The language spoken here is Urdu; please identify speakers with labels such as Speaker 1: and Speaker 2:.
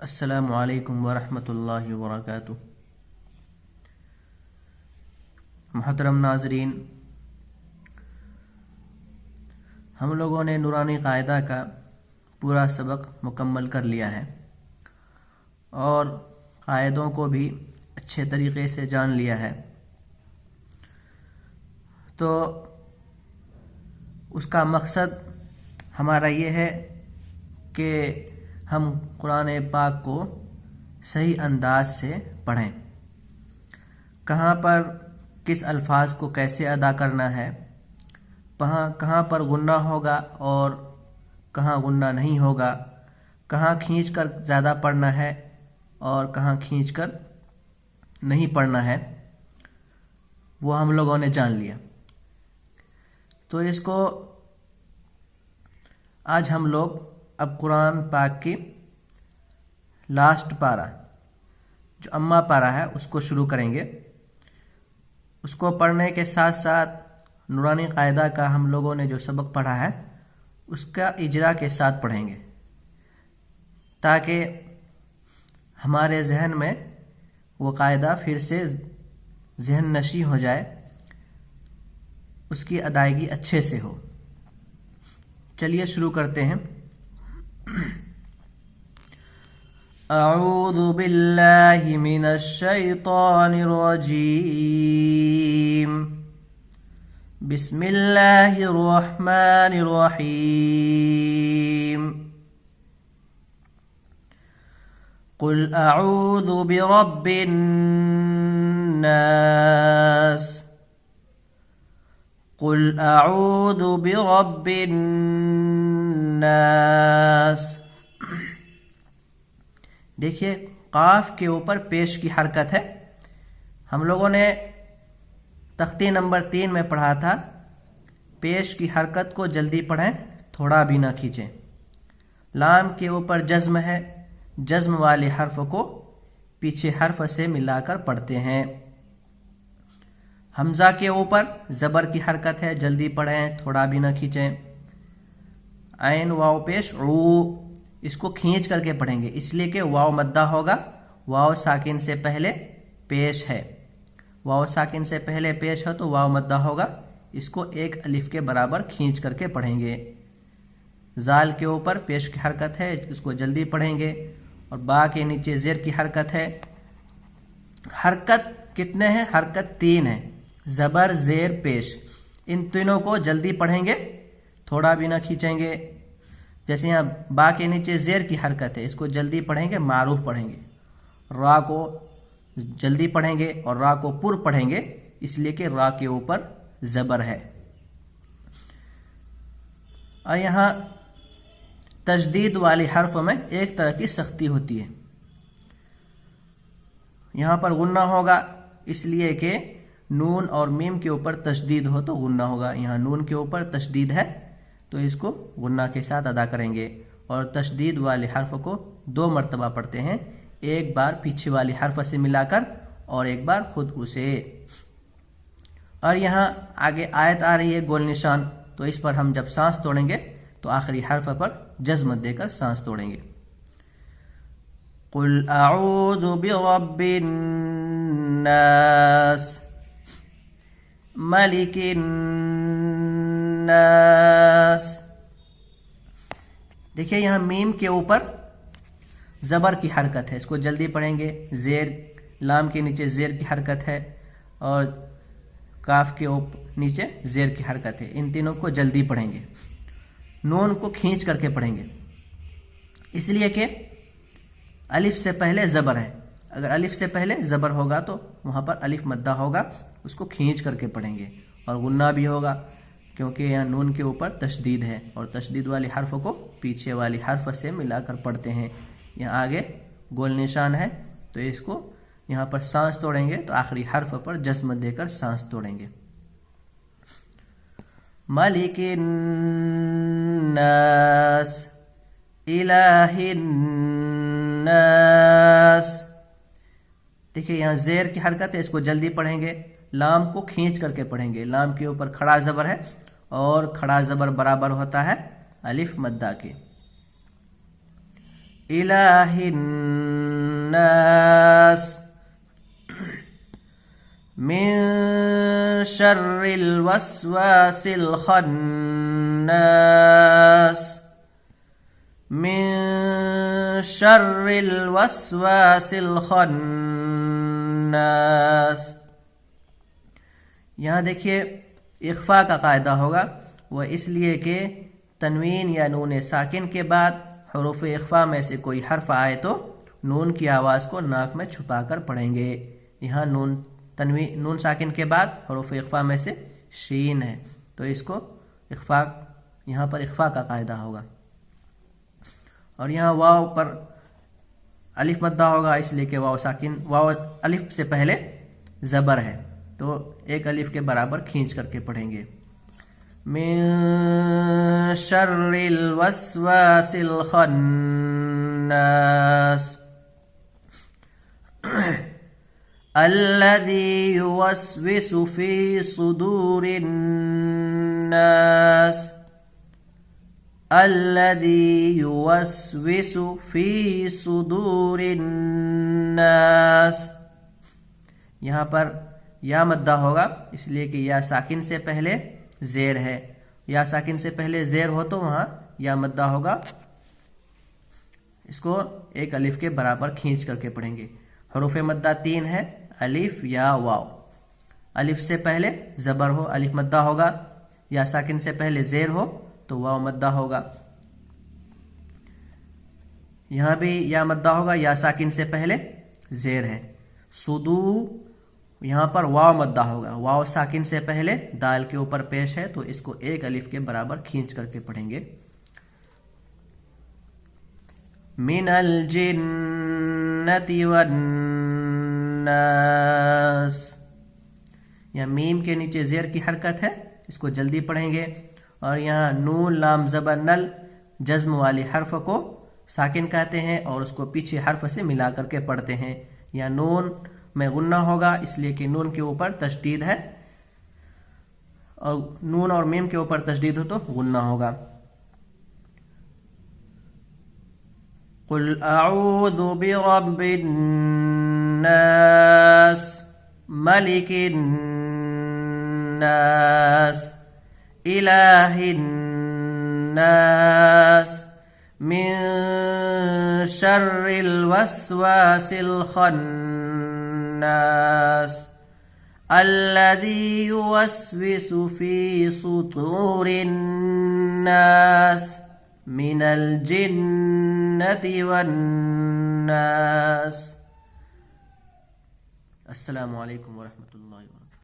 Speaker 1: السلام علیکم ورحمۃ اللہ وبرکاتہ۔ محترم ناظرین، ہم لوگوں نے نورانی قاعدہ کا پورا سبق مکمل کر لیا ہے اور قاعدوں کو بھی اچھے طریقے سے جان لیا ہے، تو اس کا مقصد ہمارا یہ ہے کہ ہم قرآن پاک کو صحیح انداز سے پڑھیں، کہاں پر کس الفاظ کو کیسے ادا کرنا ہے، کہاں پر غنہ ہوگا اور کہاں غنہ نہیں ہوگا، کہاں کھینچ کر زیادہ پڑھنا ہے اور کہاں کھینچ کر نہیں پڑھنا ہے، وہ ہم لوگوں نے جان لیا۔ تو اس کو آج ہم لوگ اب قرآن پاک کی لاسٹ پارہ جو اماں پارہ ہے اس کو شروع کریں گے۔ اس کو پڑھنے کے ساتھ ساتھ نورانی قاعدہ کا ہم لوگوں نے جو سبق پڑھا ہے اس کا اجرا کے ساتھ پڑھیں گے، تاکہ ہمارے ذہن میں وہ قاعدہ پھر سے ذہن نشیں ہو جائے، اس کی ادائیگی اچھے سے ہو۔ چلیے شروع کرتے ہیں۔ اعوذ باللہ من الشیطان الرجیم، بسم اللہ الرحمن الرحیم، قل اعوذ برب الناس، قل اعوذ برب الناس۔ دیکھیے قاف کے اوپر پیش کی حرکت ہے۔ ہم لوگوں نے تختی نمبر 3 میں پڑھا تھا، پیش کی حرکت کو جلدی پڑھیں، تھوڑا بھی نہ کھینچیں۔ لام کے اوپر جزم ہے، جزم والے حرف کو پیچھے حرف سے ملا کر پڑھتے ہیں۔ حمزہ کے اوپر زبر کی حرکت ہے، جلدی پڑھیں، تھوڑا بھی نہ کھینچیں۔ عین واو پیش عو، اس کو کھینچ کر کے پڑھیں گے، اس لیے کہ واو مدہ ہوگا، واو ساکن سے پہلے پیش ہے، واو ساکن سے پہلے پیش ہے تو واو مدہ ہوگا، اس کو ایک الف کے برابر کھینچ کر کے پڑھیں گے۔ زال کے اوپر پیش کی حرکت ہے، اس کو جلدی پڑھیں گے، اور با کے نیچے زیر کی حرکت ہے۔ حرکت کتنے ہیں؟ حرکت 3 ہے، زبر زیر پیش، ان تینوں کو جلدی پڑھیں گے، تھوڑا بھی نہ کھینچیں گے۔ جیسے یہاں با کے نیچے زیر کی حرکت ہے، اس کو جلدی پڑھیں گے، معروف پڑھیں گے۔ را کو جلدی پڑھیں گے اور را کو پر پڑھیں گے، اس لیے کہ را کے اوپر زبر ہے۔ اور یہاں تشدید والی حرف میں ایک طرح کی سختی ہوتی ہے، یہاں پر غنہ ہوگا، اس لیے کہ نون اور میم کے اوپر تشدید ہو تو غنہ ہوگا۔ یہاں نون کے اوپر تشدید ہے تو اس کو غنہ کے ساتھ ادا کریں گے، اور تشدید والے حرف کو 2 مرتبہ پڑھتے ہیں، ایک بار پیچھے والی حرف سے ملا کر اور ایک بار خود اسے۔ اور یہاں آگے آیت آ رہی ہے گول نشان، تو اس پر ہم جب سانس توڑیں گے تو آخری حرف پر جزم دے کر سانس توڑیں گے۔ قل اعوذ برب الناس، ملک الناس۔ دیکھیے یہاں میم کے اوپر زبر کی حرکت ہے، اس کو جلدی پڑھیں گے، زیر، لام کے نیچے زیر کی حرکت ہے اور کاف کے اوپر نیچے زیر کی حرکت ہے، ان تینوں کو جلدی پڑھیں گے۔ نون کو کھینچ کر کے پڑھیں گے، اس لیے کہ الف سے پہلے زبر ہے، اگر الف سے پہلے زبر ہوگا تو وہاں پر الف مدہ ہوگا، اس کو کھینچ کر کے پڑھیں گے، اور غنہ بھی ہوگا کیونکہ یہاں نون کے اوپر تشدید ہے، اور تشدید والی حرف کو پیچھے والی حرف سے ملا کر پڑھتے ہیں۔ یہاں آگے گول نشان ہے تو اس کو یہاں پر سانس توڑیں گے تو آخری حرف پر جزم دے کر سانس توڑیں گے۔ ملک الناس، الہ الناس۔ دیکھیں یہاں زیر کی حرکت ہے، اس کو جلدی پڑھیں گے، لام کو کھینچ کر کے پڑھیں گے، لام کے اوپر کھڑا زبر ہے اور کھڑا زبر برابر ہوتا ہے الف مدہ کے۔ إله الناس من شر الوسواس الخناس من شر الوسواس الخناس. یہاں دیکھیے اخفا کا قاعدہ ہوگا، وہ اس لیے کہ تنوین یا نون ساکن کے بعد حروف اخفا میں سے کوئی حرف آئے تو نون کی آواز کو ناک میں چھپا کر پڑھیں گے. یہاں نون ساکن کے بعد حروف اخفا میں سے شین ہے تو اس کو اخفا، یہاں پر اخفا کا قاعدہ ہوگا. اور یہاں واو پر الف مدہ ہوگا اس لیے کہ واو الف سے پہلے زبر ہے تو ایک الف کے برابر کھینچ کر کے پڑھیں گے. من شر الوسواس الخناس الذي يوسوس في صدور الناس الذي يوسوس في صدور الناس. یہاں پر یا مدہ ہوگا اس لیے کہ یا ساکن سے پہلے زیر ہے، یا ساکن سے پہلے زیر ہو تو وہاں یا مدہ ہوگا، اس کو ایک الف کے برابر کھینچ کر کے پڑھیں گے. حروف مدہ 3 ہے، الف یا واو. الف سے پہلے زبر ہو الف مدہ ہوگا، یا ساکن سے پہلے زیر ہو تو واو مدہ ہوگا. یہاں بھی یا مدہ ہوگا، یا ساکن سے پہلے زیر ہے. صدو یہاں پر واو مدہ ہوگا، واو ساکن سے پہلے دال کے اوپر پیش ہے تو اس کو ایک الف کے برابر کھینچ کر کے پڑھیں گے. من الجنة والناس. یہاں میم کے نیچے زیر کی حرکت ہے، اس کو جلدی پڑھیں گے. اور یہاں نون لام زبر نل جزم والی حرف کو ساکن کہتے ہیں اور اس کو پیچھے حرف سے ملا کر کے پڑھتے ہیں. یا نون میں غنہ ہوگا اس لیے کہ نون کے اوپر تشدید ہے، اور نون اور میم کے اوپر تشدید ہو تو غنہ ہوگا. قل اعوذ برب الناس ملک الناس الہ الناس من شر الوسواس الخناس الذي يوسوس في صدور الناس من الجنة والناس. السلام علیکم ورحمۃ اللہ وبرکاتہ.